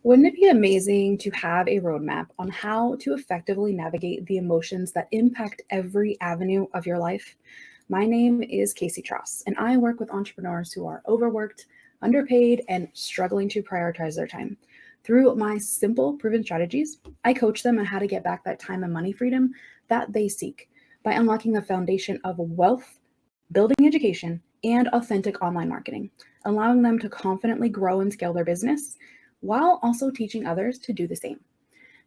Wouldn't it be amazing to have a roadmap on how to effectively navigate the emotions that impact every avenue of your life? My name is Kacie Tross, and I work with entrepreneurs who are overworked, underpaid, and struggling to prioritize their time. Through my simple, proven strategies, I coach them on how to get back that time and money freedom that they seek by unlocking the foundation of wealth, building education, and authentic online marketing, allowing them to confidently grow and scale their business while also teaching others to do the same.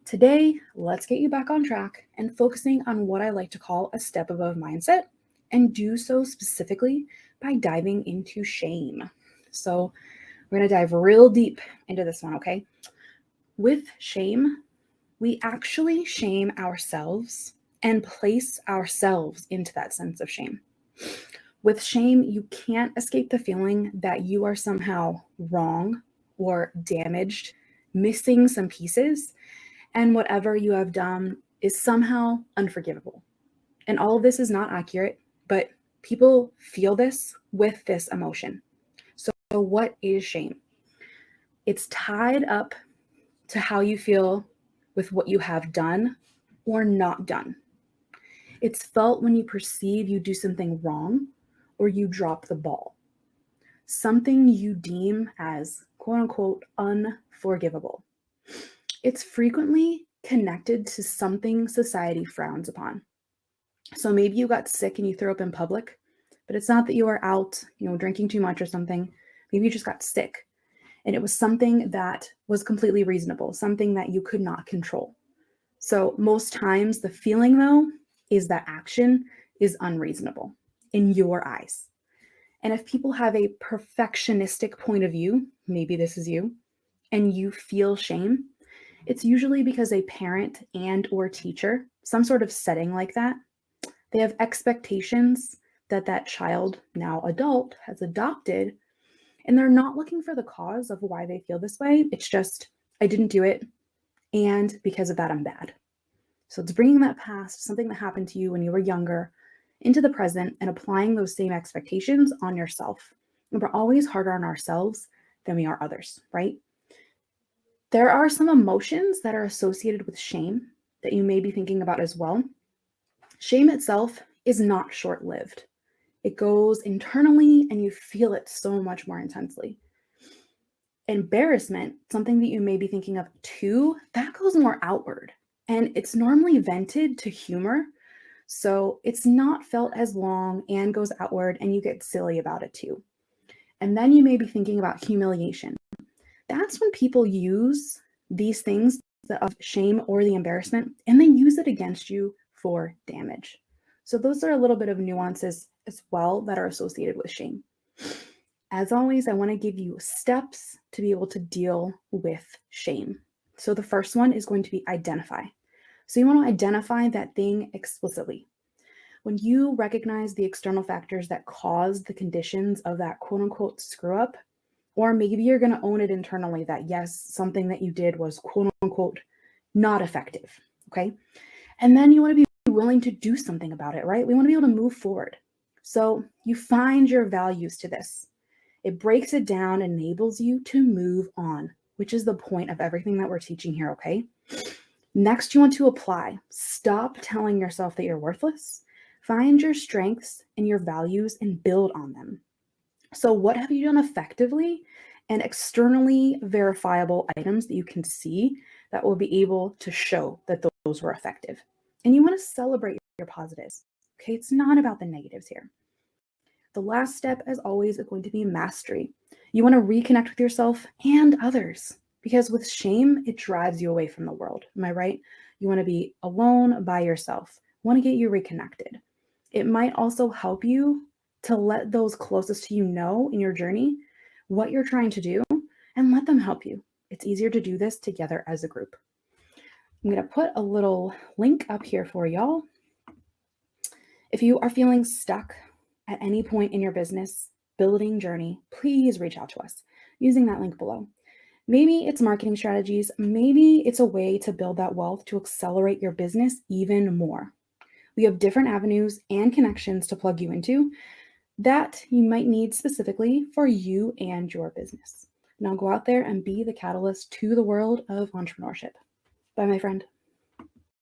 Today, let's get you back on track and focusing on what I like to call a step above mindset, and do so specifically by diving into shame. So, we're going to dive real deep into this one, okay? With shame, we actually shame ourselves and place ourselves into that sense of shame. With shame, you can't escape the feeling that you are somehow wrong or damaged, missing some pieces, and whatever you have done is somehow unforgivable. And all of this is not accurate, but people feel this with this emotion. So, what is shame? It's tied up to how you feel with what you have done or not done. It's felt when you perceive you do something wrong or you drop the ball, something you deem as quote unquote unforgivable. It's frequently connected to something society frowns upon. So maybe you got sick and you threw up in public, but it's not that you are out, drinking too much or something. Maybe you just got sick and it was something that was completely reasonable, something that you could not control. So most times the feeling though is that action is unreasonable in your eyes. And if people have a perfectionistic point of view, maybe this is you, and you feel shame, it's usually because a parent and or teacher, some sort of setting like that, they have expectations that that child, now adult, has adopted, and they're not looking for the cause of why they feel this way. It's just, I didn't do it, and because of that, I'm bad. So it's bringing that past, something that happened to you when you were younger, into the present and applying those same expectations on yourself. And we're always harder on ourselves than we are others, right? There are some emotions that are associated with shame that you may be thinking about as well. Shame itself is not short-lived. It goes internally and you feel it so much more intensely. Embarrassment, something that you may be thinking of too, that goes more outward and it's normally vented to humor. So it's not felt as long and goes outward and you get silly about it too. And then you may be thinking about humiliation. That's when people use these things of shame or the embarrassment and they use it against you for damage. So those are a little bit of nuances as well that are associated with shame. As always, I want to give you steps to be able to deal with shame. So the first one is going to be identify. So you want to identify that thing explicitly. When you recognize the external factors that cause the conditions of that quote unquote screw up, or maybe you're going to own it internally that yes, something that you did was quote unquote not effective. Okay. And then you want to be willing to do something about it, right? We want to be able to move forward. So you find your values to this. It breaks it down, enables you to move on, which is the point of everything that we're teaching here. Okay. Next, you want to apply. Stop telling yourself that you're worthless. Find your strengths and your values and build on them. So what have you done effectively and externally verifiable items that you can see that will be able to show that those were effective? And you want to celebrate your positives. Okay, it's not about the negatives here. The last step, as always, is going to be mastery. You want to reconnect with yourself and others because with shame, it drives you away from the world. Am I right? You want to be alone by yourself. You want to get you reconnected. It might also help you to let those closest to you know in your journey what you're trying to do and let them help you. It's easier to do this together as a group. I'm going to put a little link up here for y'all. If you are feeling stuck at any point in your business building journey, please reach out to us using that link below. Maybe it's marketing strategies. Maybe it's a way to build that wealth to accelerate your business even more. We have different avenues and connections to plug you into that you might need specifically for you and your business. Now go out there and be the catalyst to the world of entrepreneurship. Bye, my friend.